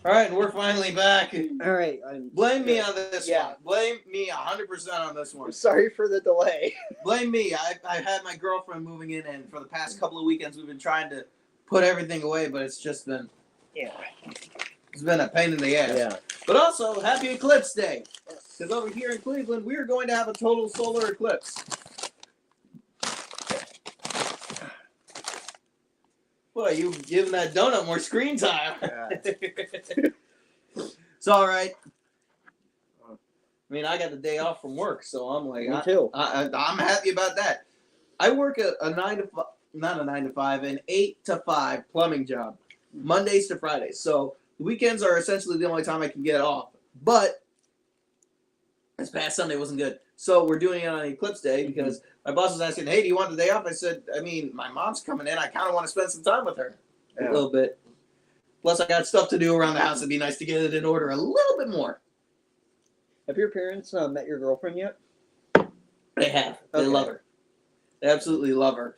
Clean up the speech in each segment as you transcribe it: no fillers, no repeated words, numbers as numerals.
All right, and we're finally back. All right. Blame me on this one. Blame me 100% on this one. Sorry for the delay. Blame me. I had my girlfriend moving in, and for the past couple of weekends, we've been trying to put everything away, but it's just been it's been a pain in the ass. Yeah. But also, happy Eclipse Day, because over here in Cleveland, we are going to have a total solar eclipse. Boy, you giving that donut more screen time. It's all right. I mean, I got the day off from work, so I'm like, Me too. I'm happy about that. I work an 8 to 5 plumbing job, Mondays to Fridays. So the weekends are essentially the only time I can get off. But this past Sunday wasn't good. So we're doing it on Eclipse Day because my boss was asking, hey, do you want the day off? I said, I mean, my mom's coming in. I kind of want to spend some time with her a little bit. Plus, I got stuff to do around the house. It'd be nice to get it in order a little bit more. Have your parents met your girlfriend yet? They have. They love her. They absolutely love her.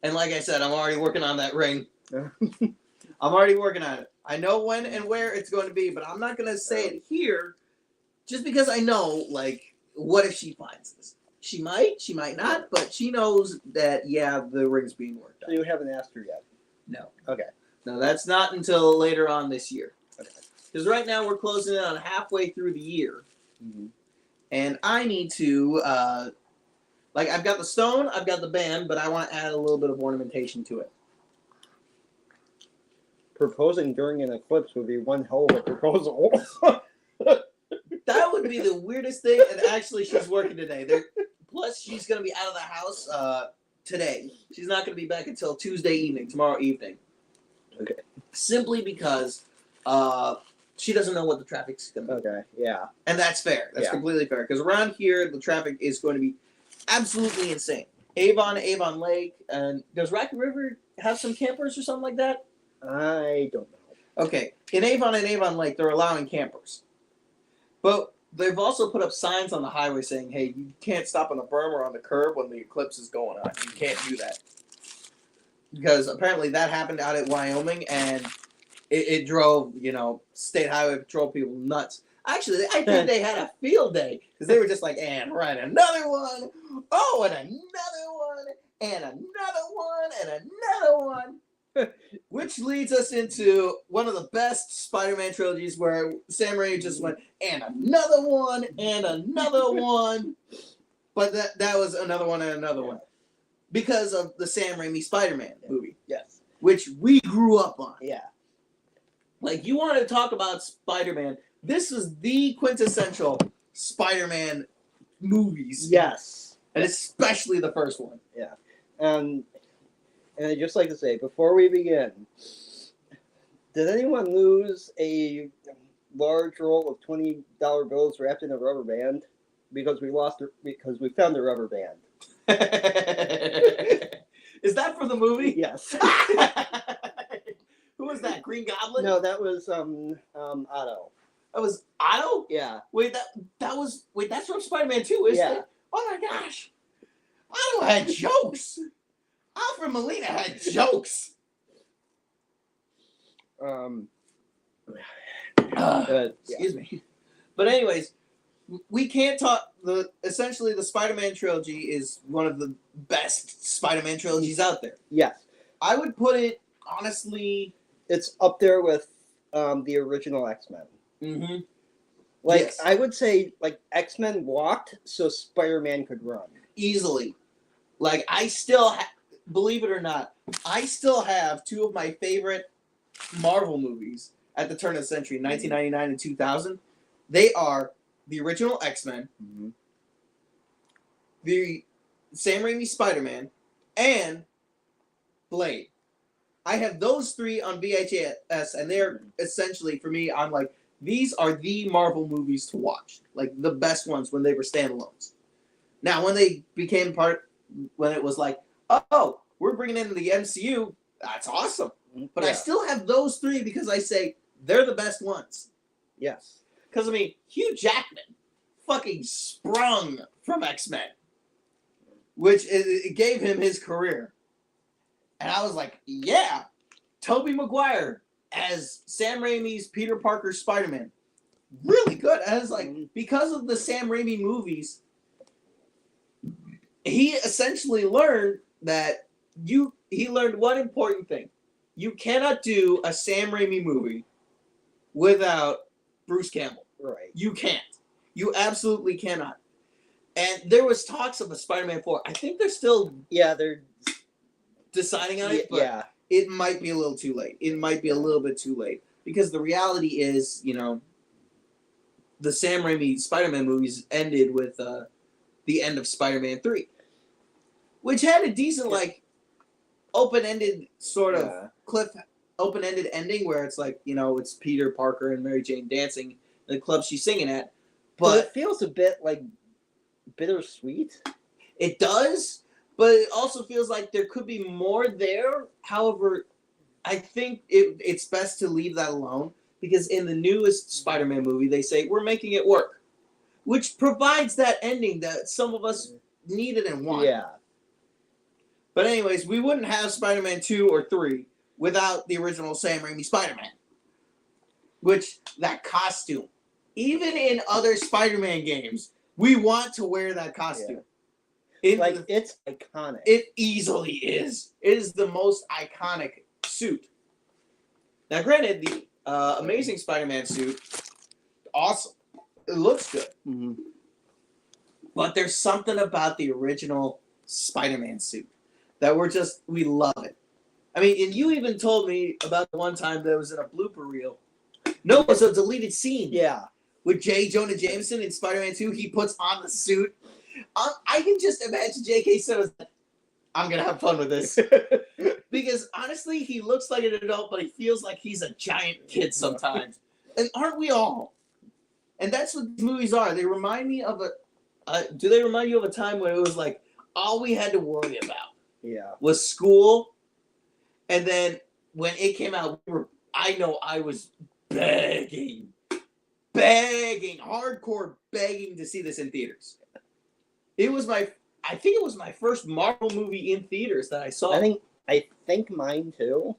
And like I said, I'm already working on that ring. I'm already working on it. I know when and where it's going to be, but I'm not going to say it here just because I know, like, what if she finds this? She might not, but she knows that, yeah, the ring's being worked on. So you haven't asked her yet? No. Okay. No, that's not until later on this year. Okay. Because right now we're closing in on halfway through the year. Mm-hmm. And I need to, I've got the stone, I've got the band, but I want to add a little bit of ornamentation to it. Proposing during an eclipse would be one hell of a proposal. That would be the weirdest thing, and actually she's working today. Plus, she's going to be out of the house today. She's not going to be back until Tuesday evening, tomorrow evening. Okay. Simply because she doesn't know what the traffic's going to be. Okay, yeah. And that's fair. That's completely fair. Because around here, the traffic is going to be absolutely insane. Avon Lake, and does Rocky River have some campers or something like that? I don't know. Okay. In Avon and Avon Lake, they're allowing campers. But they've also put up signs on the highway saying, hey, you can't stop on the berm or on the curb when the eclipse is going on. You can't do that. Because apparently that happened out at Wyoming, and it drove, state highway patrol people nuts. Actually, I think they had a field day, because they were just like, and right, another one. Oh, and another one. And another one. And another one. Which leads us into one of the best Spider-Man trilogies where Sam Raimi just went, and another one, and another one. But that was another one and another one. Because of the Sam Raimi Spider-Man movie. Yes. Which we grew up on. Yeah. Like, you want to talk about Spider-Man. This is the quintessential Spider-Man movies. Yes. And especially the first one. Yeah. And I'd just like to say, before we begin, did anyone lose a large roll of $20 bills wrapped in a rubber band? Because we found a rubber band. Is that for the movie? Yes. Who was that? Green Goblin? No, that was Otto. That was Otto? Yeah. Wait, that's from Spider-Man 2, isn't it? Oh my gosh. Otto had jokes. Alfred Molina had jokes. Excuse me. But anyways, we can't talk. Essentially, the Spider-Man trilogy is one of the best Spider-Man trilogies out there. Yes. I would put it, honestly... It's up there with the original X-Men. Mm-hmm. Yes. I would say, X-Men walked so Spider-Man could run. Easily. I still... Believe it or not, I still have two of my favorite Marvel movies at the turn of the century, 1999 and 2000. They are the original X-Men, the Sam Raimi Spider-Man, and Blade. I have those three on VHS, and they're essentially, for me, I'm like, these are the Marvel movies to watch. Like, the best ones when they were standalones. Now, when they became when it was like, oh, we're bringing in the MCU. That's awesome. But I still have those three because I say they're the best ones. Yes. Because, I mean, Hugh Jackman fucking sprung from X-Men, which it gave him his career. And I was like, yeah, Tobey Maguire as Sam Raimi's Peter Parker Spider-Man. Really good. As like because of the Sam Raimi movies, he essentially learned that he learned one important thing. You cannot do a Sam Raimi movie without Bruce Campbell. Right. You can't. You absolutely cannot. And there was talks of a Spider-Man 4. I think they're still they're deciding on it, but it might be a little too late. It might be a little bit too late. Because the reality is, the Sam Raimi Spider-Man movies ended with the end of Spider-Man 3. Which had a decent, open-ended sort of open-ended ending where it's like, it's Peter Parker and Mary Jane dancing in the club she's singing at. But it feels a bit, bittersweet. It does, but it also feels like there could be more there. However, I think it's best to leave that alone because in the newest Spider-Man movie, they say, we're making it work. Which provides that ending that some of us needed and wanted. Yeah. But anyways, we wouldn't have Spider-Man 2 or 3 without the original Sam Raimi Spider-Man. Which, that costume, even in other Spider-Man games, we want to wear that costume. Yeah. It's iconic. It easily is. It is the most iconic suit. Now, granted, the Amazing Spider-Man suit, awesome. It looks good. Mm-hmm. But there's something about the original Spider-Man suit that we love it. I mean, and you even told me about the one time that was in a blooper reel. No, it was a deleted scene. Yeah. With J. Jonah Jameson in Spider-Man 2, he puts on the suit. I can just imagine J.K. Simmons. I'm going to have fun with this. Because honestly, he looks like an adult, but he feels like he's a giant kid sometimes. And aren't we all? And that's what these movies are. They remind me of do they remind you of a time when it was like, all we had to worry about was school? And then when it came out, I was begging, hardcore begging to see this in theaters. I think it was my first Marvel movie in theaters that I saw. I think mine too.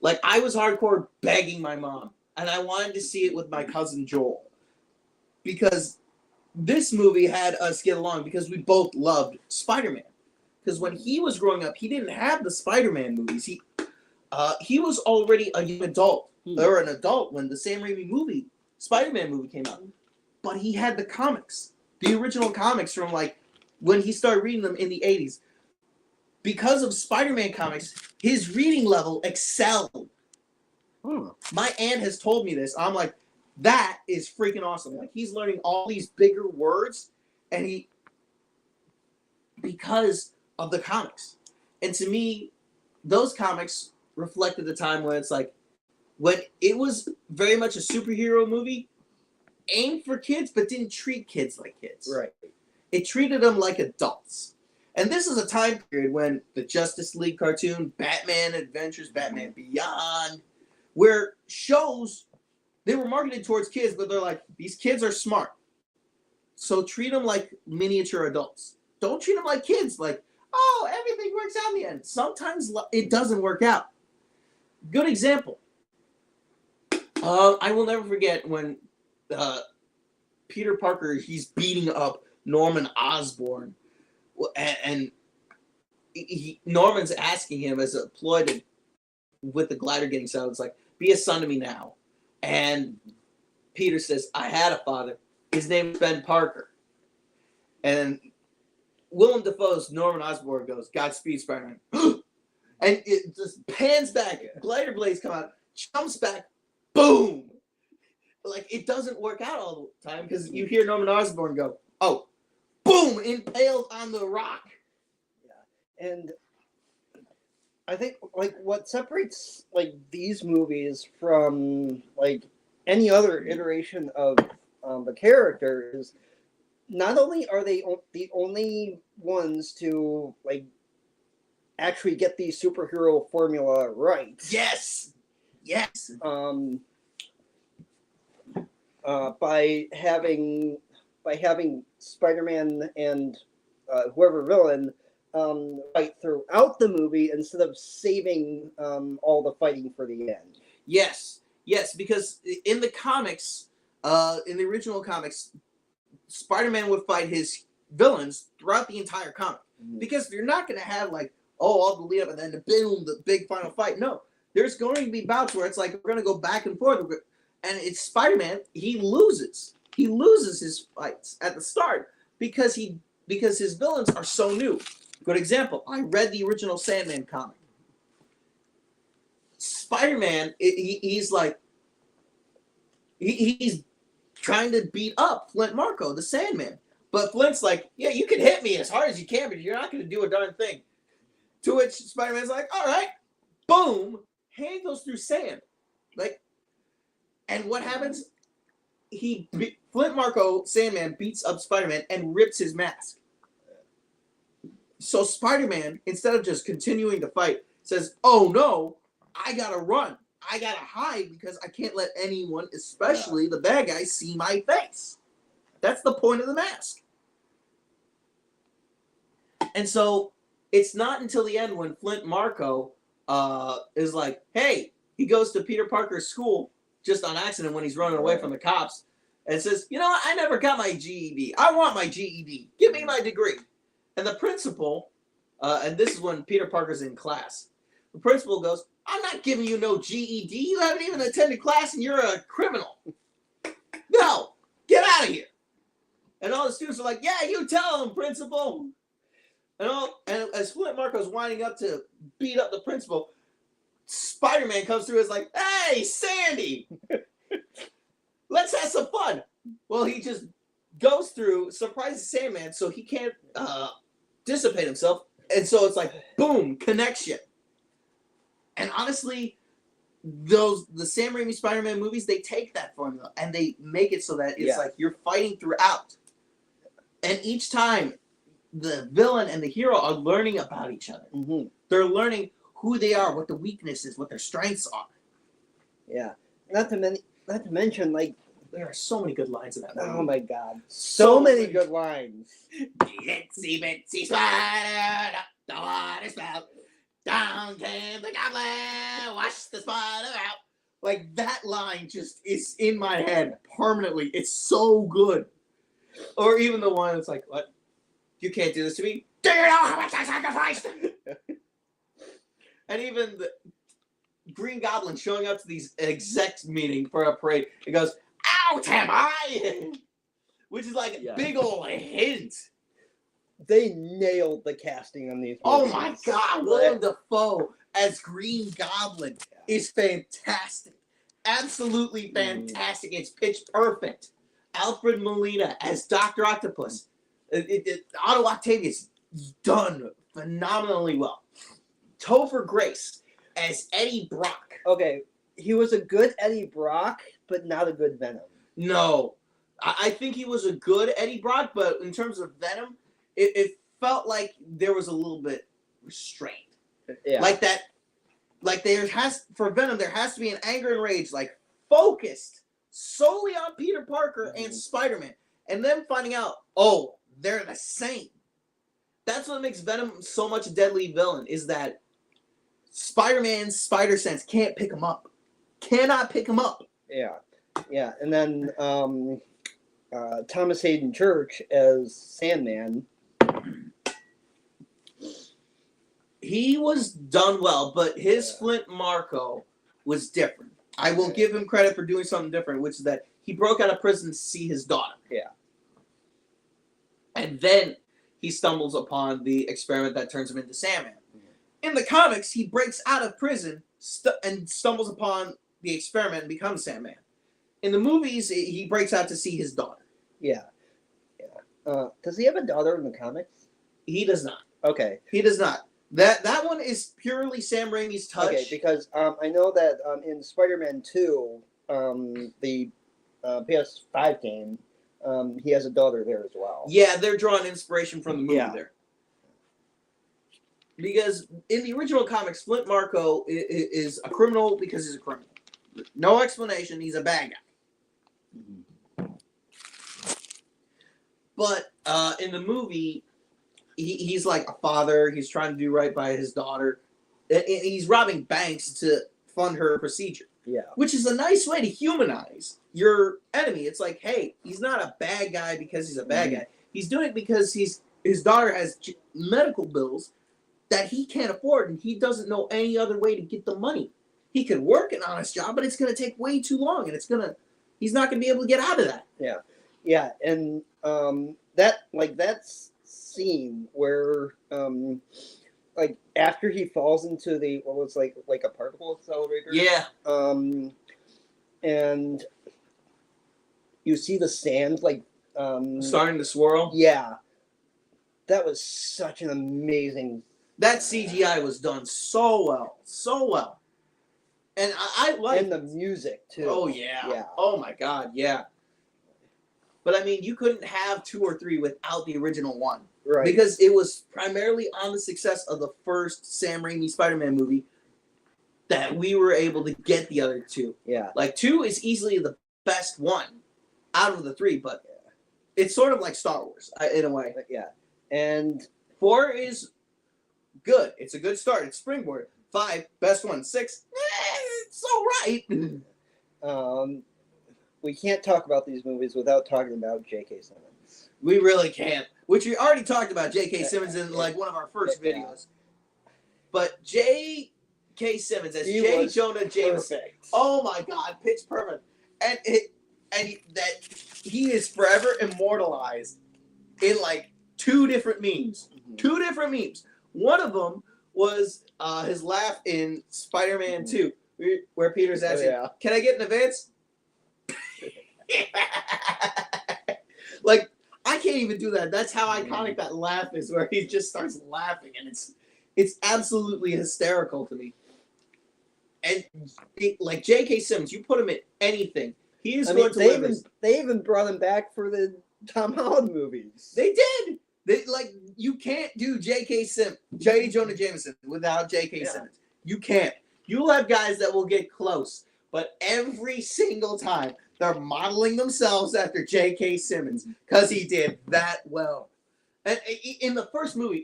Like, I was hardcore begging my mom, and I wanted to see it with my cousin Joel. Because this movie had us get along because we both loved Spider-Man. Because when he was growing up, he didn't have the Spider-Man movies. He was already a young adult, or an adult when the Sam Raimi Spider-Man movie came out. But he had the comics, the original comics from when he started reading them in the 80s. Because of Spider-Man comics, his reading level excelled. My aunt has told me this. I'm like, that is freaking awesome. Like, he's learning all these bigger words, and because of the comics. And to me, those comics reflected the time when it's like, when it was very much a superhero movie, aimed for kids, but didn't treat kids like kids. Right. It treated them like adults. And this is a time period when the Justice League cartoon, Batman Adventures, Batman Beyond, where shows, they were marketed towards kids, but they're like, these kids are smart. So treat them like miniature adults. Don't treat them like kids. Like, oh, everything works out in the end. Sometimes it doesn't work out. Good example. I will never forget when Peter Parker, he's beating up Norman Osborn. And Norman's asking him as a ploy with the glider getting settled, it's like, be a son to me now. And Peter says, I had a father. His name is Ben Parker. And Willem Dafoe's Norman Osborn goes, Godspeed, Spider-Man. And it just pans back. Glider blades come out, jumps back, boom. Like, it doesn't work out all the time because you hear Norman Osborn go, oh, boom, impaled on the rock. Yeah. And I think what separates these movies from any other iteration of the character is not only are they the only ones to actually get the superhero formula right. Yes. By having Spider-Man and whoever villain fight throughout the movie instead of saving all the fighting for the end. Yes, because in the comics, in the original comics, Spider-Man would fight his villains throughout the entire comic. Because you're not going to have like, all the lead up and then boom, the big final fight. No, there's going to be bouts where it's like we're going to go back and forth, and it's Spider-Man. He loses his fights at the start because his villains are so new. Good example. I read the original Sandman comic. Spider-Man, he's trying to beat up Flint Marko, the Sandman. But Flint's like, yeah, you can hit me as hard as you can, but you're not going to do a darn thing. To which Spider-Man's like, all right, boom, hand goes through sand. And what happens? Flint Marko, Sandman, beats up Spider-Man and rips his mask. So Spider-Man, instead of just continuing to fight, says, oh no, I gotta run. I gotta hide because I can't let anyone, especially the bad guys, see my face. That's the point of the mask. And so it's not until the end when Flint Marko is like, hey, he goes to Peter Parker's school just on accident when he's running away from the cops and says, you know what, I never got my GED. I want my GED. Give me my degree. And the principal, and this is when Peter Parker's in class, the principal goes, I'm not giving you no GED. You haven't even attended class and you're a criminal. No, get out of here. And all the students are like, yeah, you tell him, principal. And as Flint Marko's winding up to beat up the principal, Spider-Man comes through and is like, hey, Sandy, let's have some fun. Well, he just goes through, surprises Sandman so he can't dissipate himself. And so it's like, boom, connection. And honestly, the Sam Raimi Spider-Man movies, they take that formula and they make it so that it's like you're fighting throughout. And each time, the villain and the hero are learning about each other. Mm-hmm. They're learning who they are, what the weakness is, what their strengths are. Yeah. Not to mention, like, there are so many good lines in that movie. Oh my god. So many good lines. Itsy bitsy spider, the water spout. Down came the goblin, wash the spider out. Like, that line just is in my head permanently. It's so good. Or even the one that's like, what? You can't do this to me. Do you know how much I sacrificed? And even the Green Goblin showing up to these execs meeting for a parade, it goes, out am I? Which is like a big old hint. They nailed the casting on these movies. Oh my god, Willem Dafoe as Green Goblin is fantastic. Absolutely fantastic. It's pitch perfect. Alfred Molina as Dr. Octopus. Otto Octavius done phenomenally well. Topher Grace as Eddie Brock. Okay, he was a good Eddie Brock, but not a good Venom. No. I think he was a good Eddie Brock, but in terms of Venom, it felt like there was a little bit restrained. Yeah. Like that, like for Venom, there has to be an anger and rage, like focused solely on Peter Parker and Spider-Man. And then finding out, oh, they're the same. That's what makes Venom so much a deadly villain, is that Spider-Man's spider sense can't pick him up. Cannot pick him up. Yeah. Yeah. And then Thomas Hayden Church as Sandman. He was done well, but his Flint Marko was different. I will give him credit for doing something different, which is that he broke out of prison to see his daughter. Yeah. And then he stumbles upon the experiment that turns him into Sandman. In the comics, he breaks out of prison and stumbles upon the experiment and becomes Sandman. In the movies, he breaks out to see his daughter. Yeah. Yeah. Does he have a daughter in the comics? He does not. Okay. He does not. That one is purely Sam Raimi's touch. Okay, because I know that in Spider-Man 2, the PS5 game, he has a daughter there as well. Yeah, they're drawing inspiration from the movie there. Because in the original comics, Flint Marko is a criminal because he's a criminal. No explanation, he's a bad guy. But in the movie, he's like a father. He's trying to do right by his daughter. And he's robbing banks to fund her procedure. Yeah. Which is a nice way to humanize your enemy. It's like, hey, he's not a bad guy because he's a bad guy. He's doing it because his daughter has medical bills that he can't afford, and he doesn't know any other way to get the money. He could work an honest job, but it's going to take way too long, and he's not going to be able to get out of that. Yeah, yeah, and that scene where like after he falls into the what was like a particle accelerator. Yeah. And you see the sand like starting to swirl. Yeah, that was such an amazing. That CGI was done so well. And I like... And the music, too. Oh, yeah. Yeah. Oh, my God, yeah. But, I mean, you couldn't have 2 or 3 without the original one. Right. Because it was primarily on the success of the first Sam Raimi Spider-Man movie that we were able to get the other 2. Yeah. Like, 2 is easily the best one out of the 3, but it's sort of like Star Wars, in a way. Yeah. And 4 is good. It's a good start. It's springboard. 5, best one. 6, it's all right. We can't talk about these movies without talking about J.K. Simmons. We really can't. Which we already talked about J.K. Simmons in like one of our first videos. But J.K. Simmons as J. Jonah Jameson. Perfect. Oh my God, pitch perfect. And that he is forever immortalized in like 2 different memes. Mm-hmm. 2 different memes. One of them was his laugh in Spider-Man 2, where Peter's asking, "Can I get an advance?" Like, I can't even do that. That's how iconic that laugh is, where he just starts laughing, and it's absolutely hysterical to me. And like J.K. Simmons, you put him in anything, he is going to live. They even brought him back for the Tom Holland movies. They did. You can't do J. Jonah Jameson without J.K. Simmons. You can't. You'll have guys that will get close, but every single time they're modeling themselves after J.K. Simmons because he did that well. And in the first movie,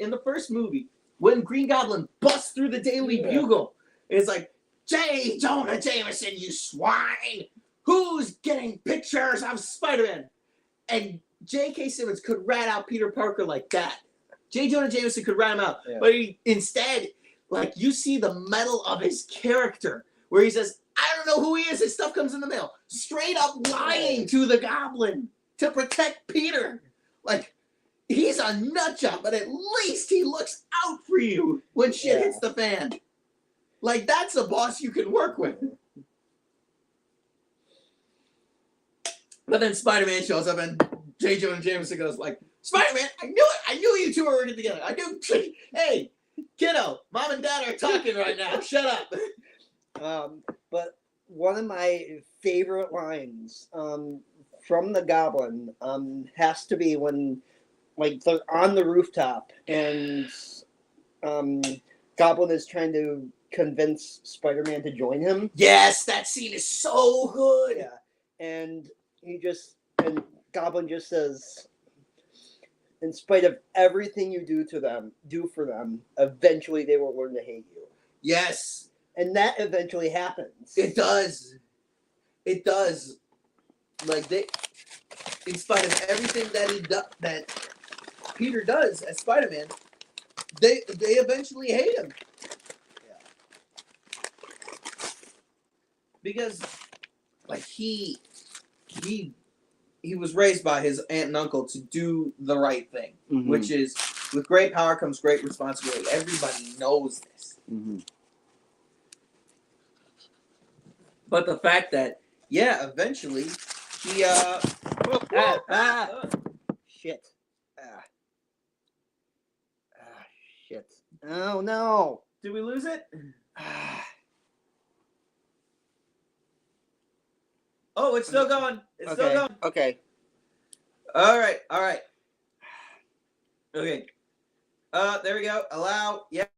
when Green Goblin busts through the Daily Bugle, it's like, J. Jonah Jameson, you swine! Who's getting pictures of Spider-Man? And J.K. Simmons could rat out Peter Parker like that. J. Jonah Jameson could rat him out. Yeah. But instead, like, you see the metal of his character, where he says, I don't know who he is, his stuff comes in the mail. Straight up lying to the Goblin to protect Peter. Like, he's a nut job, but at least he looks out for you when shit hits the fan. Like, that's a boss you can work with. But then Spider-Man shows up and J. Jonah Jameson goes like, Spider-Man, I knew it. I knew you two were working together. I knew. Hey, kiddo, mom and dad are talking right now. Shut up. But one of my favorite lines from the Goblin has to be when, like, they're on the rooftop and Goblin is trying to convince Spider-Man to join him. Yes, that scene is so good. Yeah, and Goblin just says, in spite of everything you do for them, eventually they will learn to hate you. Yes. And that eventually happens. It does. It does. Like, in spite of everything that Peter does as Spider-Man, they eventually hate him. Yeah. Because, like, he was raised by his aunt and uncle to do the right thing, which is, with great power comes great responsibility. Everybody knows this. Mm-hmm. But the fact that, eventually, he, shit. Shit. Oh, no. Did we lose it? Oh, it's still going. It's still going. Okay. All right. Okay. There we go. Allow. Yep.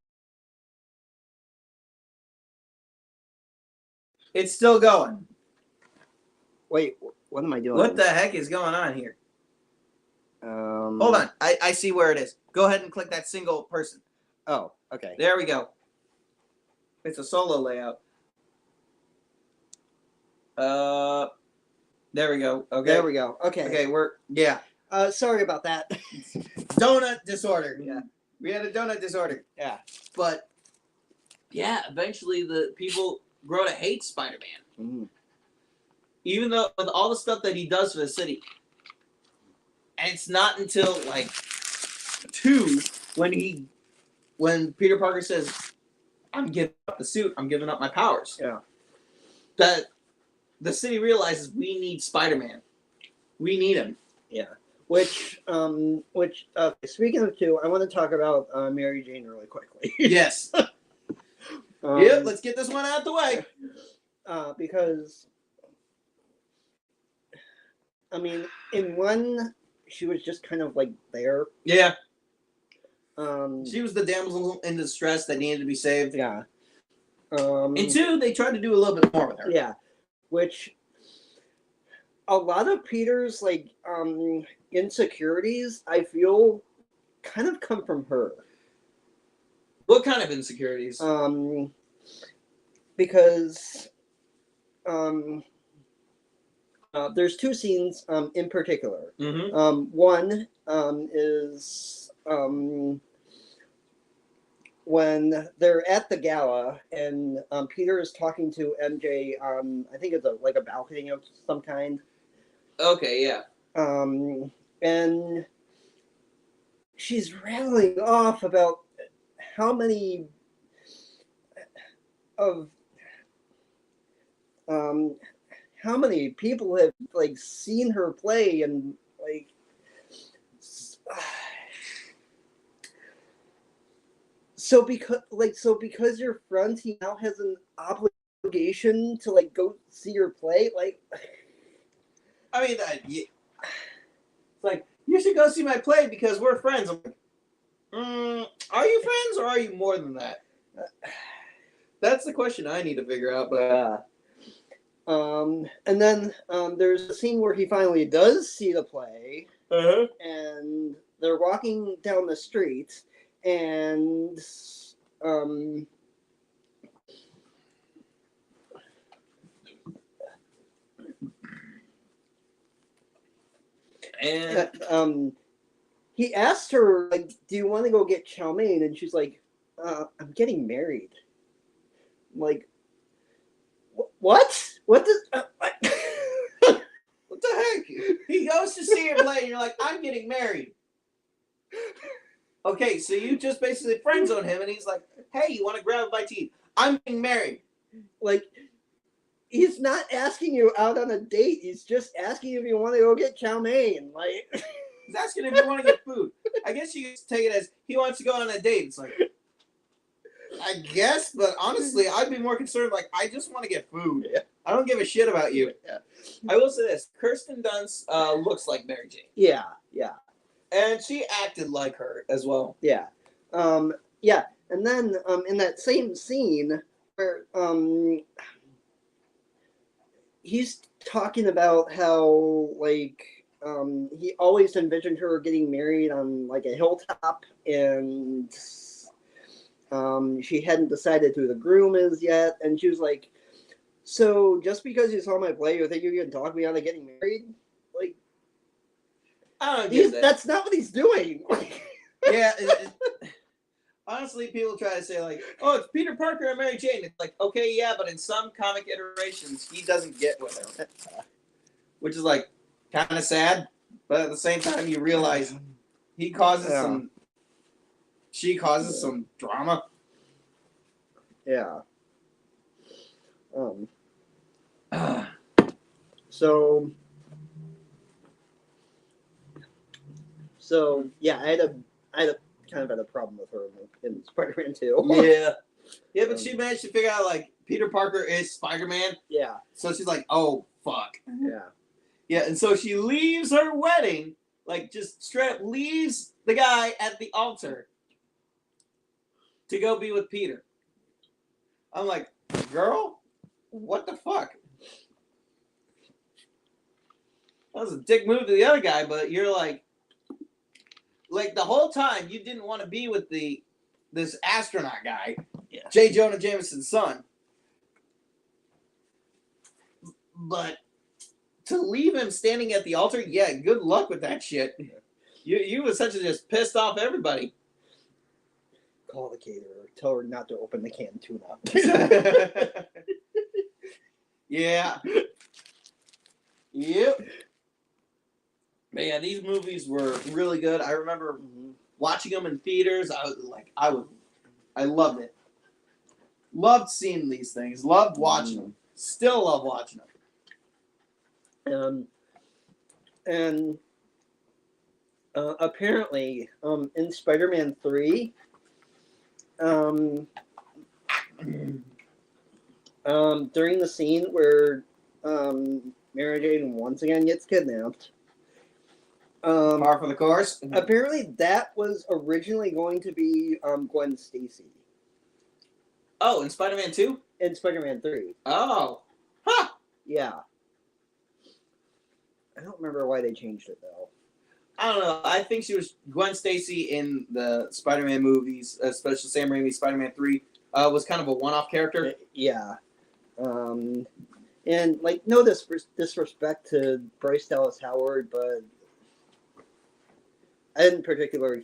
It's still going. Wait, what am I doing? What the heck is going on here? Hold on. I see where it is. Go ahead and click that single person. Oh, okay. There we go. It's a solo layout. There we go. Okay. There we go. Okay. Okay, yeah. Sorry about that. Donut disorder. Yeah. We had a donut disorder. Yeah. But yeah, eventually the people grow to hate Spider-Man. Mm. Even though with all the stuff that he does for the city. And it's not until like 2 when Peter Parker says, I'm giving up the suit, I'm giving up my powers. Yeah. That the city realizes we need Spider-Man. We need him. Yeah. Which speaking of 2, I want to talk about Mary Jane really quickly. Yes. Yep, let's get this one out the way. Because, I mean, in 1, she was just kind of like there. Yeah. Um, She was the damsel in distress that needed to be saved. Yeah. In 2, they tried to do a little bit more with her. Yeah. Which a lot of Peter's like insecurities, I feel, kind of come from her. What kind of insecurities? Because there's 2 scenes in particular. Mm-hmm. One is when they're at the gala and Peter is talking to MJ on, I think it's like a balcony of some kind. Okay, yeah. And she's rattling off about how many people have like seen her play and like so because you're friends, he now has an obligation to like go see her play. Like, I mean, it's like, you should go see my play because we're friends. I'm like, are you friends or are you more than that? That's the question I need to figure out. But and then there's a scene where he finally does see the play, and they're walking down the street, and he asked her, like, do you want to go get chow mein? And she's like, I'm getting married. I'm like, what? What does... what the heck? He goes to see her play and you're like, I'm getting married. Okay, so you just basically friend zone him and he's like, hey, you want to grab a bite to eat? I'm getting married. Like, he's not asking you out on a date. He's just asking if you want to go get chow mein. Like, he's asking if you want to get food. I guess you could take it as he wants to go on a date. It's like, I guess, but honestly, I'd be more concerned. Like, I just want to get food. Yeah. I don't give a shit about you. Yeah. I will say this: Kirsten Dunst looks like Mary Jane. Yeah. And she acted like her as well. Yeah. Yeah. And then in that same scene where he's talking about how like he always envisioned her getting married on like a hilltop, and she hadn't decided who the groom is yet, and she was like, so just because you saw my play, you think you can talk me out of getting married? Like, I don't get that. That's not what he's doing. Yeah. Honestly, people try to say like, oh, it's Peter Parker and Mary Jane. It's like, okay, yeah, but in some comic iterations, he doesn't get with her. Which is like kind of sad, but at the same time, you realize he causes she causes some drama. Yeah. So yeah, I had a kind of had a problem with her in Spider-Man 2. Yeah, but she managed to figure out like Peter Parker is Spider-Man. Yeah. So she's like, oh fuck. Yeah. Yeah, and so she leaves her wedding, like just straight up leaves the guy at the altar to go be with Peter. I'm like, girl, what the fuck? That was a dick move to the other guy, but you're like, like the whole time you didn't want to be with this astronaut guy, Yeah. J. Jonah Jameson's son. But to leave him standing at the altar, yeah, good luck with that shit. You essentially just pissed off everybody. Call the caterer. Tell her not to open the canned tuna. Yeah. Yep. But yeah, these movies were really good. I remember watching them in theaters. I loved it. Loved seeing these things. Loved watching them. Still love watching them. And apparently, in Spider-Man 3, during the scene where Mary Jane once again gets kidnapped, Par for the course. apparently that was originally going to be Gwen Stacy Oh, in Spider-Man 2? in Spider-Man 3. Oh. Huh. Yeah. I don't remember why they changed it though. I don't know. I think she was Gwen Stacy in the Spider-Man movies, especially Sam Raimi's Spider-Man 3, was kind of a one-off character. Yeah. And like no disrespect to Bryce Dallas Howard, but I didn't particularly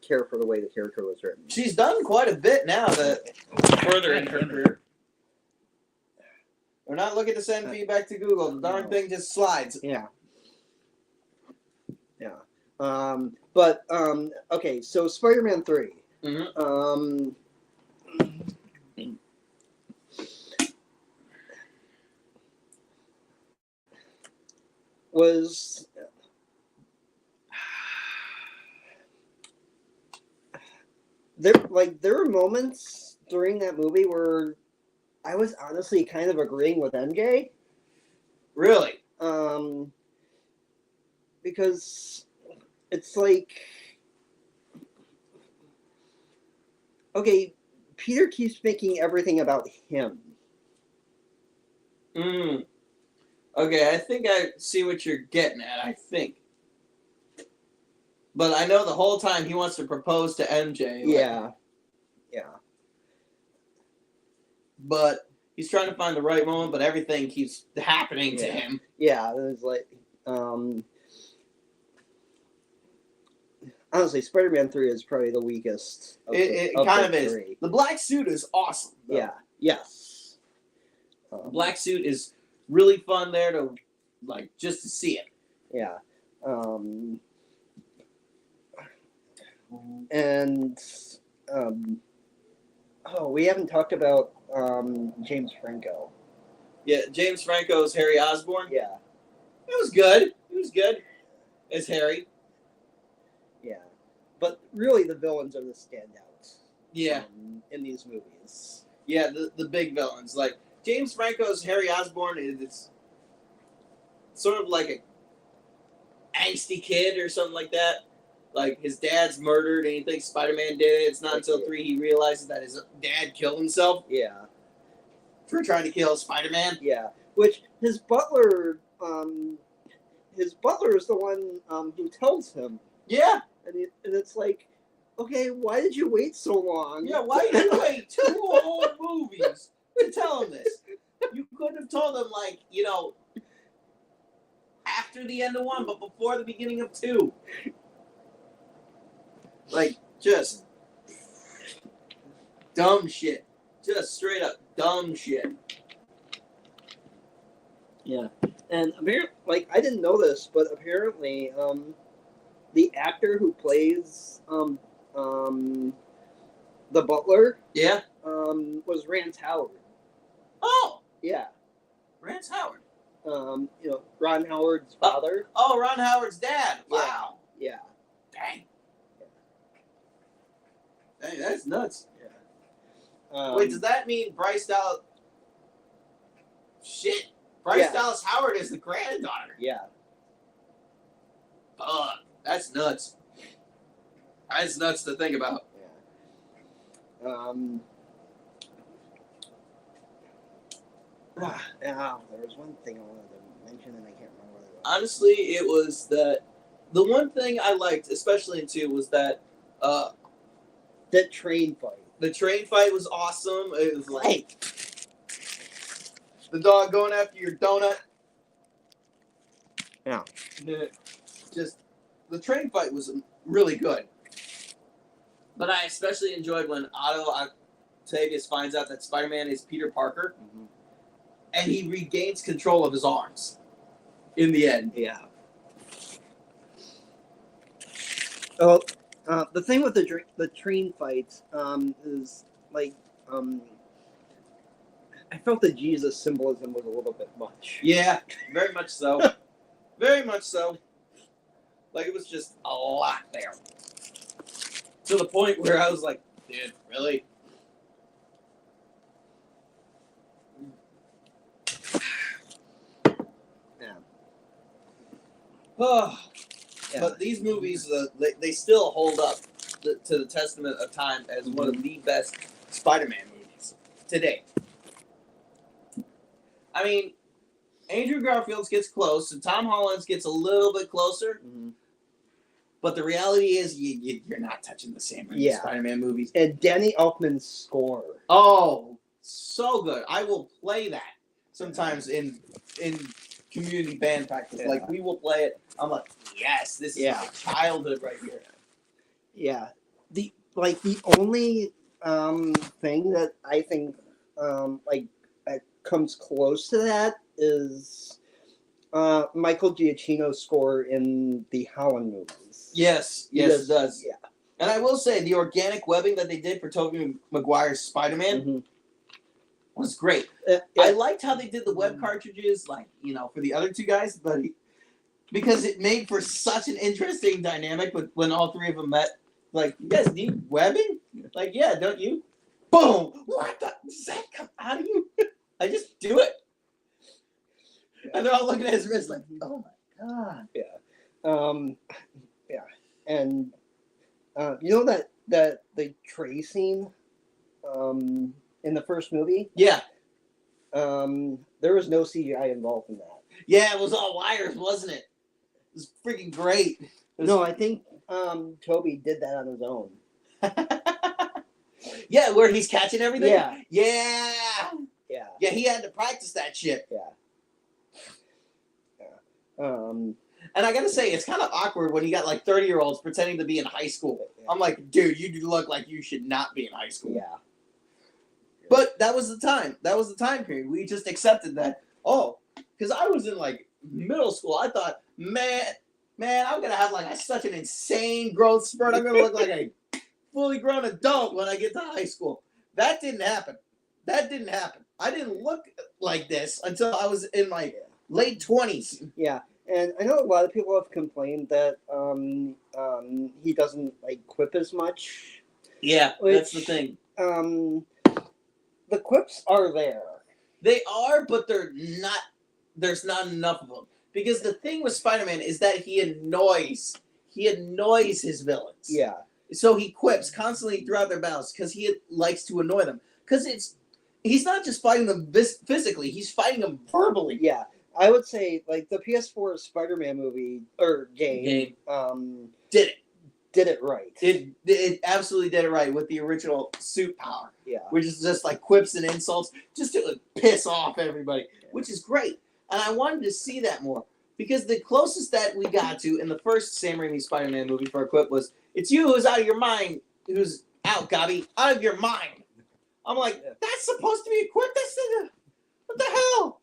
care for the way the character was written. She's done quite a bit now that further in her career. We're not looking to send feedback to Google. The darn thing just slides. Yeah. Yeah. But okay, so Spider-Man 3. Mm-hmm. Was there were moments during that movie where I was honestly kind of agreeing with MJ. Really? Because it's like, okay, Peter keeps making everything about him. Okay, I think I see what you're getting at, I think. But I know the whole time he wants to propose to MJ. Yeah. But he's trying to find the right moment, but everything keeps happening to him. Yeah, it was like, honestly, Spider-Man 3 is probably the weakest. It kind of is. The black suit is awesome. Though. Yeah. Yes. The black suit is really fun there to, like, just to see it. Yeah. And we haven't talked about James Franco. Yeah, James Franco's Harry Osborn. Yeah. It was good. It was good as Harry. Yeah. But really the villains are the standouts. Yeah. In these movies. Yeah, the big villains. Like, James Franco's Harry Osborn is sort of like a angsty kid or something like that. Like, his dad's murdered and he thinks Spider-Man did it. It's not until 3 he realizes that his dad killed himself. Yeah. For trying to kill Spider-Man. Yeah. Which his butler is the one who tells him. Yeah. And it's like, okay, why did you wait so long? Yeah, why did you wait 2 whole movies to tell him this? You could have told him, like, after the end of 1, but before the beginning of 2. Like, just dumb shit. Just straight up dumb shit. Yeah. And apparently, like, I didn't know this, but apparently, the actor who plays the butler, Yeah. was Rance Howard. Oh, Yeah. Rance Howard. Ron Howard's father. Oh, Ron Howard's dad. Wow. Yeah. Dang. Dang, that's nuts. Yeah. Wait, does that mean Bryce Dallas? Shit. Bryce Dallas Howard is the granddaughter. Yeah. Fuck. That's nuts. That's nuts to think about. Yeah. There was one thing I wanted to mention and I can't remember what it was. Honestly, it was that The one thing I liked, especially in 2, was that that train fight. the train fight was awesome. It was like the dog going after your donut. Yeah. Just the train fight was really good. But I especially enjoyed when Otto Octavius finds out that Spider-Man is Peter Parker, and he regains control of his arms in the end. Yeah. Oh, the thing with the train fights is like I felt the Jesus symbolism was a little bit much. Yeah, very much so. Very much so. Like, it was just a lot there. To the point where I was like, dude, really? Yeah. Oh, Yeah. but these movies, they still hold up to the testament of time as one of the best Spider-Man movies today. I mean, Andrew Garfield's gets close, and Tom Holland's gets a little bit closer. But the reality is, you're not touching the Sam Raimi Spider-Man movies. And Danny Elfman's score. Oh, so good! I will play that sometimes in community band practice. Yeah. Like, we will play it. I'm like, yes, this is my childhood right here. Yeah. The only thing that I think comes close to that is Michael Giacchino's score in the Holland movies. Yes, it does. Yeah. And I will say, the organic webbing that they did for Tobey Maguire's Spider-Man was great. I liked how they did the web cartridges, like, for the other two guys, but because it made for such an interesting dynamic when all three of them met. Like, you guys need webbing? Like, yeah, don't you? Boom! What the? Does that come out of you? I just do it. And they're all looking at his wrist like, oh my god. Yeah. And you know that the tray scene in the first movie? Yeah. There was no CGI involved in that. Yeah, it was all wires, wasn't it? It was freaking great. No, I think Toby did that on his own. Yeah, where he's catching everything? Yeah. Yeah. Yeah. Yeah, he had to practice that shit. Yeah. And I gotta say, it's kind of awkward when you got like 30-year-olds pretending to be in high school. I'm like, dude, you look like you should not be in high school. Yeah. But that was the time. That was the time period. We just accepted that. Oh, because I was in like middle school. I thought, man, I'm gonna have like such an insane growth spurt. I'm gonna look like a fully grown adult when I get to high school. That didn't happen. I didn't look like this until I was in my late 20s. Yeah. And I know a lot of people have complained that he doesn't like quip as much. Yeah, that's the thing. The quips are there. They are, but they're not. There's not enough of them. Because the thing with Spider-Man is that he annoys his villains. Yeah. So he quips constantly throughout their battles because he likes to annoy them. Because he's not just fighting them physically; he's fighting them verbally. Yeah. I would say, like, the PS4 Spider-Man movie, or game did it right. It absolutely did it right with the original suit power. Yeah. Which is just, like, quips and insults just to piss off everybody, which is great. And I wanted to see that more. Because the closest that we got to in the first Sam Raimi Spider-Man movie for a quip was, "It's you who's out of your mind, who's out, Gobby, out of your mind." I'm like, that's supposed to be a quip? What the hell?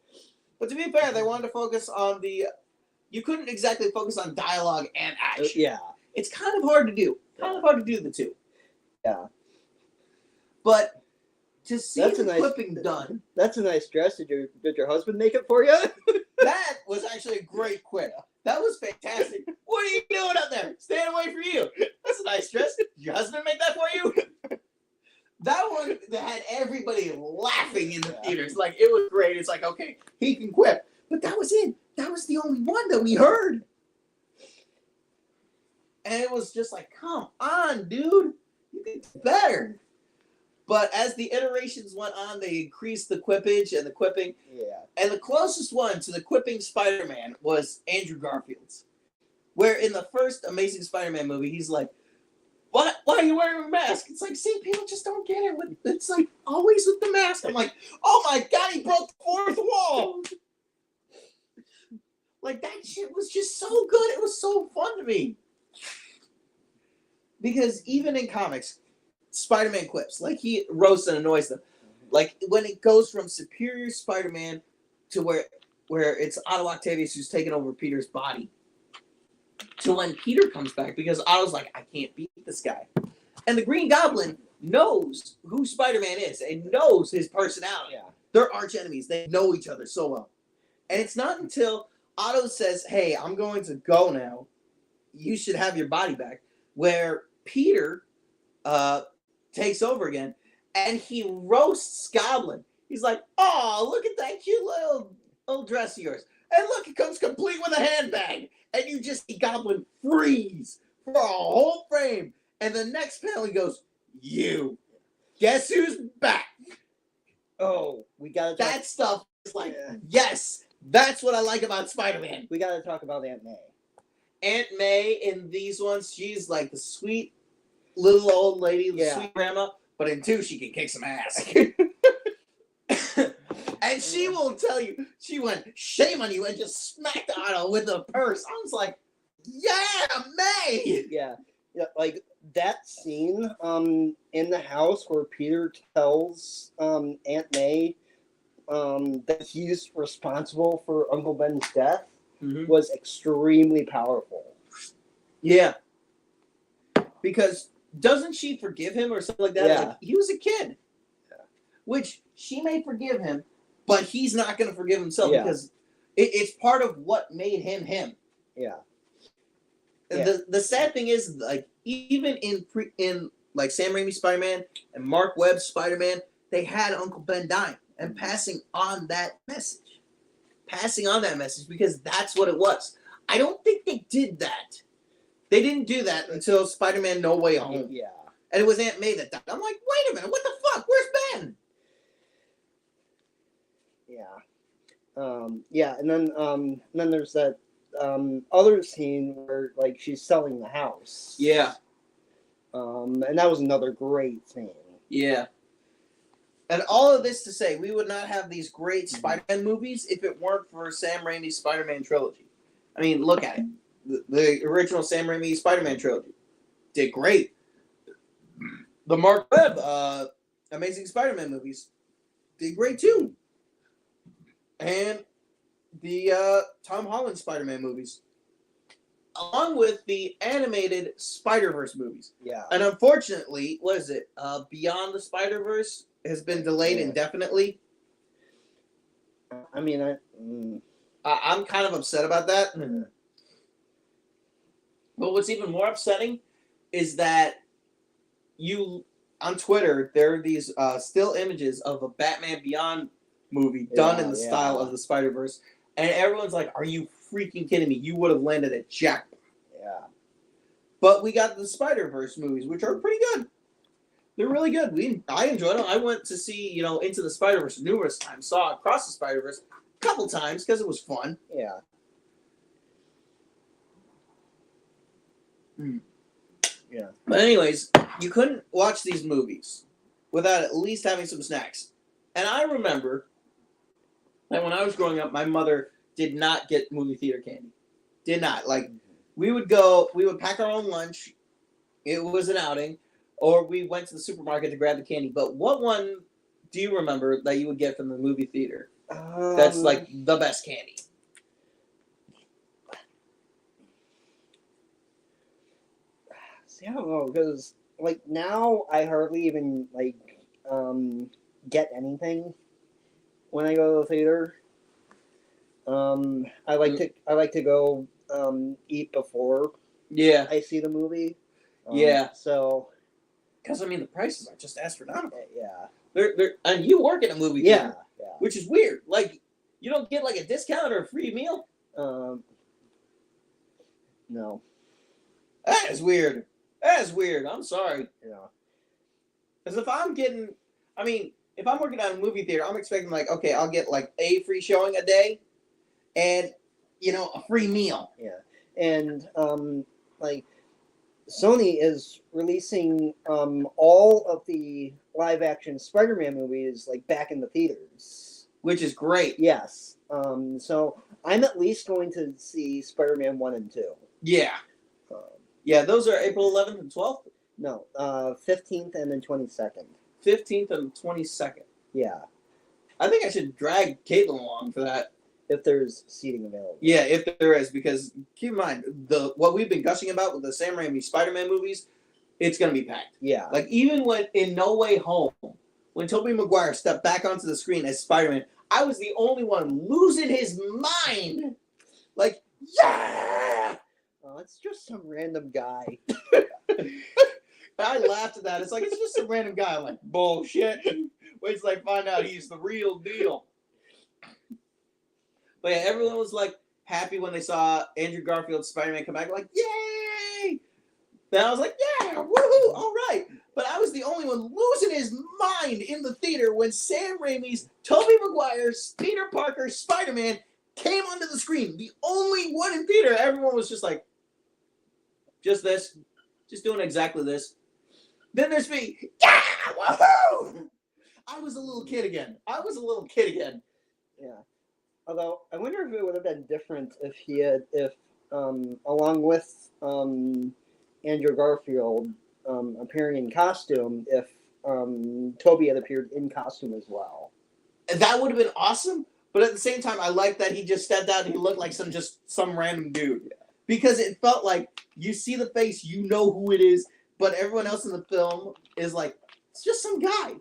But to be fair, they wanted to focus on you couldn't exactly focus on dialogue and action. Yeah. It's kind of hard to do. The two. Yeah. But to see That's the a nice clipping done. That's a nice dress. Did your husband make it for you? That was actually a great quip. That was fantastic. What are you doing up there? Staying away from you. That's a nice dress. Did your husband make that for you? That one that had everybody laughing in the theaters. Like, it was great. It's like, okay, he can quip. But that was it. That was the only one that we heard. And it was just like, come on, dude. You can do better. But as the iterations went on, they increased the quippage and the quipping. Yeah. And the closest one to the quipping Spider-Man was Andrew Garfield's. Where in the first Amazing Spider-Man movie, he's like, "What? Why are you wearing a mask?" It's like, see, people just don't get it. It's like always with the mask. I'm like, oh my god, he broke the fourth wall. Like that shit was just so good. It was so fun to me. Because even in comics, Spider-Man quips, like he roasts and annoys them. Like when it goes from Superior Spider-Man to where it's Otto Octavius who's taking over Peter's body, to when Peter comes back because Otto's like, I can't beat this guy. And the Green Goblin knows who Spider-Man is and knows his personality. Yeah. They're arch enemies. They know each other so well. And it's not until Otto says, hey, I'm going to go now. You should have your body back. Where Peter takes over again and he roasts Goblin. He's like, oh, look at that cute little dress of yours. And look, it comes complete with a handbag. And you just see Goblin freeze for a whole frame. And the next panel he goes, you. Guess who's back? Oh, we gotta talk. That stuff is like, yes, that's what I like about Spider-Man. We gotta talk about Aunt May. Aunt May in these ones, she's like the sweet little old lady, the sweet grandma. But in 2, she can kick some ass. And she will tell you, she went, shame on you, and just smacked Otto with a purse. I was like, yeah, May! Yeah, like that scene in the house where Peter tells Aunt May that he's responsible for Uncle Ben's death was extremely powerful. Yeah. Because doesn't she forgive him or something like that? Yeah. Like, he was a kid. Yeah. Which she may forgive him, but he's not going to forgive himself because it's part of what made him him. Yeah. The sad thing is, like, even in like Sam Raimi's Spider-Man and Mark Webb's Spider-Man, they had Uncle Ben dying and passing on that message. Because that's what it was. I don't think they did that. They didn't do that until Spider-Man No Way Home. Yeah. And it was Aunt May that died. I'm like, wait a minute, what the fuck? Where's Ben? Yeah. And then there's that other scene where like she's selling the house. Yeah. And that was another great scene. Yeah. And all of this to say, we would not have these great Spider-Man movies if it weren't for Sam Raimi's Spider-Man trilogy. I mean, look at it. The original Sam Raimi Spider-Man trilogy did great. The Mark Webb Amazing Spider-Man movies did great too. And the Tom Holland Spider-Man movies, along with the animated Spider-Verse movies. Yeah. And unfortunately, what is it? Beyond the Spider-Verse has been delayed indefinitely. I mean, I'm kind of upset about that. But what's even more upsetting is that on Twitter, there are these still images of a Batman Beyond movie done in the style of the Spider-Verse. And everyone's like, are you freaking kidding me? You would have landed a jackpot. Yeah. But we got the Spider-Verse movies, which are pretty good. They're really good. I enjoyed them. I went to see, Into the Spider-Verse numerous times. Saw Across the Spider-Verse a couple times because it was fun. Yeah. Yeah. But anyways, you couldn't watch these movies without at least having some snacks. And I remember that when I was growing up, my mother did not get movie theater candy. Did not. Like, we would pack our own lunch. It was an outing. Or we went to the supermarket to grab the candy. But what one do you remember that you would get from the movie theater? That's like the best candy. See, I don't know, because like now I hardly even like get anything when I go to the theater. I like to go eat before I see the movie. So. Because, I mean, the prices are just astronomical. Yeah. They're and you work in a movie theater. Yeah. Which is weird. Like, you don't get, like, a discount or a free meal? No. That is weird. I'm sorry. Yeah. Because if I'm working at a movie theater, I'm expecting, like, okay, I'll get, like, a free showing a day and, a free meal. Yeah. And like Sony is releasing all of the live action Spider-Man movies like back in the theaters. Which is great. Yes. So I'm at least going to see Spider-Man 1 and 2. Yeah. Yeah, those are April 11th and 12th? No, 15th and then 22nd. 15th and 22nd. Yeah, I think I should drag Caitlin along for that. if there's seating available. Yeah, if there is, because keep in mind, what we've been gushing about with the Sam Raimi Spider-Man movies, it's going to be packed. Yeah. Like, even when in No Way Home, when Tobey Maguire stepped back onto the screen as Spider-Man, I was the only one losing his mind. Like, yeah! Oh, it's just some random guy. I laughed at that. It's like, it's just a random guy. I'm like, bullshit. Wait till I find out he's the real deal. But yeah, everyone was like happy when they saw Andrew Garfield's Spider-Man come back. Like, yay! Then I was like, yeah, woohoo, all right. But I was the only one losing his mind in the theater when Sam Raimi's Tobey Maguire's Peter Parker Spider-Man came onto the screen. The only one in theater. Everyone was just like, just this. Just doing exactly this. Then there's me. Yeah! Woohoo! I was a little kid again. Yeah. Although I wonder if it would have been different if along with Andrew Garfield appearing in costume, if Toby had appeared in costume as well. That would have been awesome. But at the same time, I like that he just stepped out and he looked like some random dude. Yeah. Because it felt like you see the face, you know who it is, but everyone else in the film is like, it's just some guy.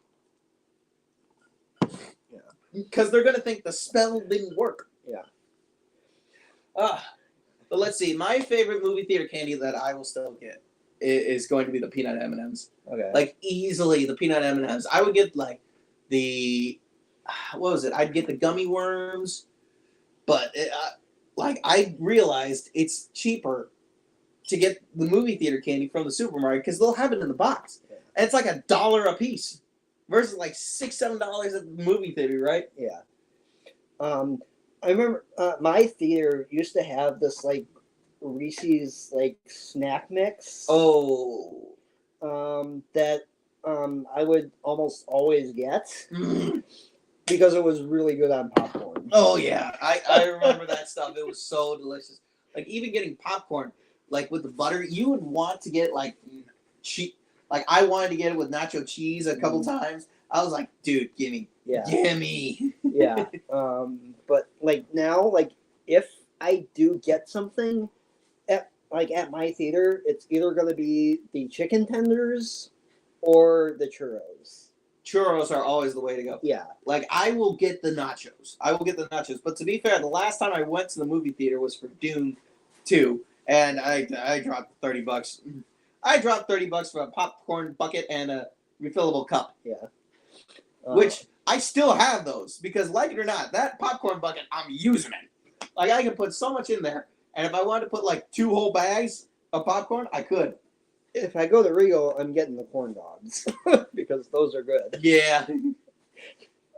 Yeah. Because they're going to think the spell didn't work. Yeah. But let's see. My favorite movie theater candy that I will still get is going to be the peanut M&Ms. Okay. Like, easily, the peanut M&Ms. I would get, like, what was it? I'd get the gummy worms, but I realized it's cheaper to get the movie theater candy from the supermarket because they'll have it in the box. Yeah. And it's like $1 a piece versus like $6-7 at the movie theater, right? Yeah. I remember my theater used to have this like Reese's like snack mix. Oh. That I would almost always get because it was really good on popcorn. Oh yeah, I remember that stuff. It was so delicious. Like even getting popcorn, like with the butter, you would want to get like cheap. Like I wanted to get it with nacho cheese a couple times. I was like, dude, gimme. Yeah. But like now, like if I do get something at my theater, it's either gonna be the chicken tenders or the churros. Churros are always the way to go. Yeah. Like I will get the nachos. But to be fair, the last time I went to the movie theater was for Dune 2, and I dropped $30. I dropped $30 for a popcorn bucket and a refillable cup. Yeah. Which I still have those because, like it or not, that popcorn bucket I'm using it. Like I can put so much in there, and if I wanted to put like 2 whole bags of popcorn, I could. If I go to Rio, I'm getting the corn dogs because those are good. Yeah.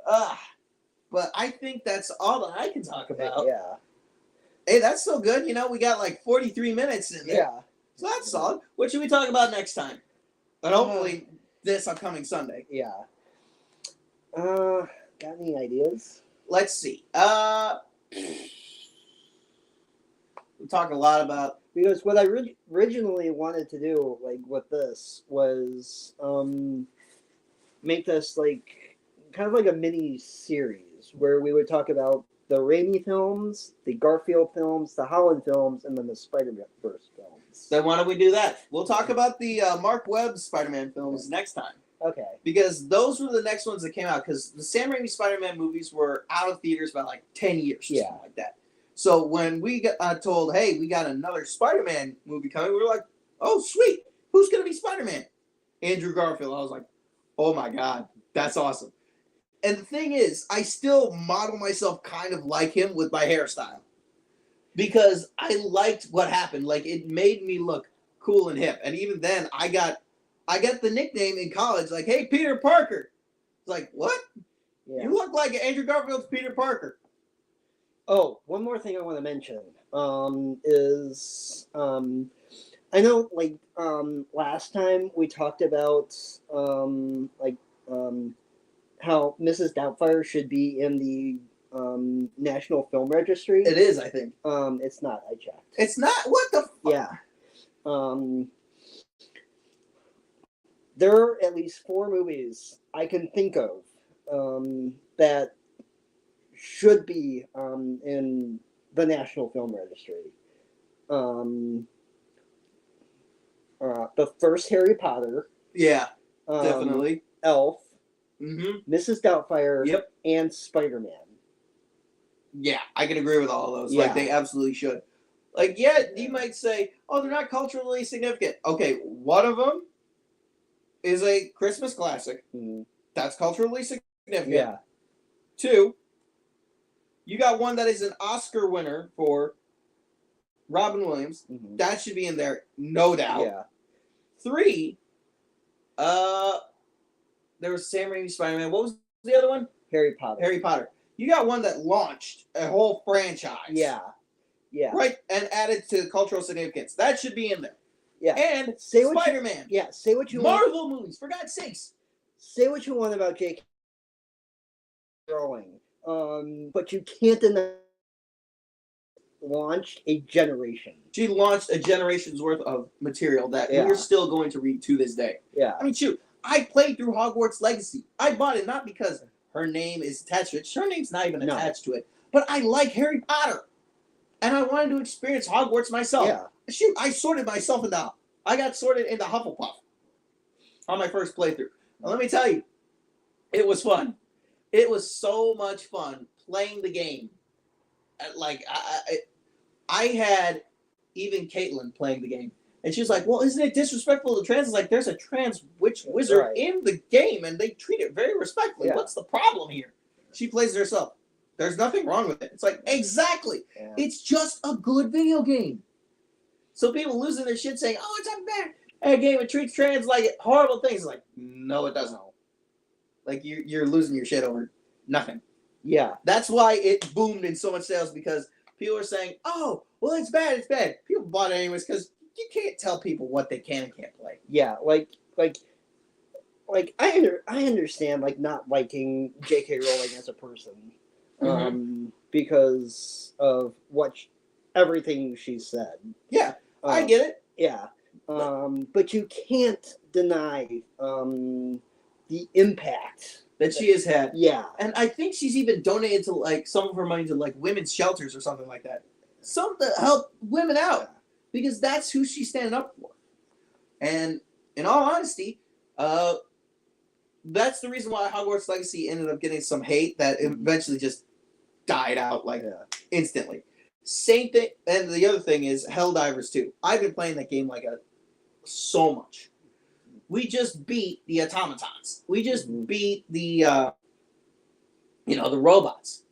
But I think that's all that I can talk about. Yeah. Hey, that's so good. You know, we got like 43 minutes in there. Yeah. So that's solid. What should we talk about next time? And hopefully this upcoming Sunday. Yeah. Got any ideas? Let's see. We talk a lot about Because what I originally wanted to do, like with this, was make this like kind of like a mini series where we would talk about the Raimi films, the Garfield films, the Holland films, and then the Spider-Verse films. Then why don't we do that? We'll talk about the Mark Webb Spider-Man films next time. Okay. Because those were the next ones that came out. Because the Sam Raimi Spider-Man movies were out of theaters by like 10 years or something like that. So when we got told, hey, we got another Spider-Man movie coming, we were like, oh, sweet. Who's going to be Spider-Man? Andrew Garfield. I was like, oh, my God. That's awesome. And the thing is, I still model myself kind of like him with my hairstyle. Because I liked what happened. Like, it made me look cool and hip. And even then, I got the nickname in college, like, hey, Peter Parker. It's like, what? Yeah. You look like Andrew Garfield's Peter Parker. Oh, one more thing I want to mention is I know last time we talked about how Mrs. Doubtfire should be in the National Film Registry. It is, I think. It's not. I checked. It's not. What the? Yeah. There are at least 4 movies I can think of that should be in the National Film Registry. The first Harry Potter. Yeah, definitely. Elf. Mm-hmm. Mrs. Doubtfire. Yep. And Spider-Man. Yeah, I can agree with all of those. Yeah. Like, they absolutely should. Like, yeah, you might say, oh, they're not culturally significant. Okay, one of them is a Christmas classic. Mm-hmm. That's culturally significant. Yeah. 2, you got one that is an Oscar winner for Robin Williams. Mm-hmm. That should be in there, no doubt. Yeah. 3, there was Sam Raimi Spider-Man. What was the other one? Harry Potter. Harry Potter. You got one that launched a whole franchise. Yeah. Yeah. Right, and added to cultural significance. That should be in there. Yeah. And Say what Spider-Man. Say what you want. Marvel movies, for God's sakes. Say what you want about J.K. Rowling, but you can't deny launched a generation. She launched a generation's worth of material that we're still going to read to this day. Yeah. I mean, shoot, I played through Hogwarts Legacy. I bought it not because her name is attached to it. Her name's not even attached to it. But I like Harry Potter. And I wanted to experience Hogwarts myself. Yeah. Shoot, I sorted myself into... I got sorted into Hufflepuff on my first playthrough. Now, let me tell you, it was fun. It was so much fun playing the game. Like, I had even Caitlin playing the game. And she was like, well, isn't it disrespectful to trans? It's like, there's a trans witch wizard in the game, and they treat it very respectfully. Yeah. What's the problem here? She plays it herself. There's nothing wrong with it. It's like, exactly. Yeah. It's just a good video game. So people losing their shit saying, oh, it's a bad game. It treats trans like horrible things. Like, no, it doesn't. Like, you're losing your shit over nothing. Yeah. That's why it boomed in so much sales, because people are saying, oh, well, it's bad, it's bad. People bought it anyways because you can't tell people what they can and can't play. Yeah, like I understand like not liking J.K. Rowling as a person, because of everything she said. Yeah, I get it. Yeah, but you can't deny the impact that she has had. Yeah, and I think she's even donated to like some of her money to like women's shelters or something like that. Something to help women out, because that's who she's standing up for. And in all honesty, that's the reason why Hogwarts Legacy ended up getting some hate that eventually just died out instantly. Same thing, and the other thing is Helldivers 2. I've been playing that game so much. We just beat the automatons. We just beat the the robots.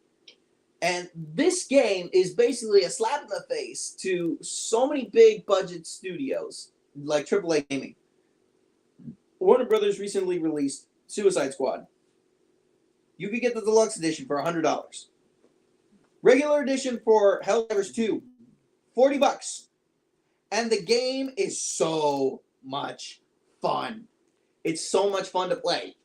And this game is basically a slap in the face to so many big budget studios like AAA Gaming. Warner Brothers recently released Suicide Squad. You could get the deluxe edition for $100. Regular edition for Helldivers 2, $40. And the game is so much fun. It's so much fun to play.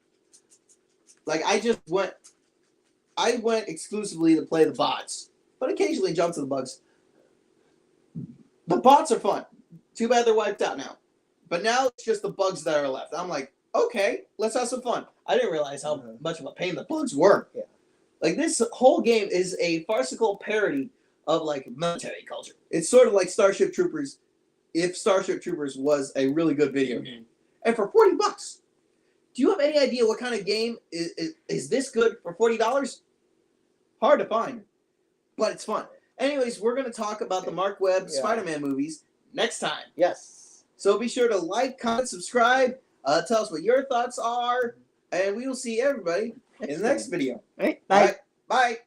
Like, I went exclusively to play the bots, but occasionally jump to the bugs. The bots are fun. Too bad they're wiped out now. But now it's just the bugs that are left. I'm like, okay, let's have some fun. I didn't realize how much of a pain the bugs were. Yeah. Like, this whole game is a farcical parody of, like, military culture. It's sort of like Starship Troopers, if Starship Troopers was a really good video game. And for $40, do you have any idea what kind of game is this good for $40? Hard to find, but it's fun. Anyways, we're going to talk about the Mark Webb Spider-Man movies next time. Yes. So be sure to like, comment, subscribe, tell us what your thoughts are, and we will see everybody in the next video. All right, bye. Bye.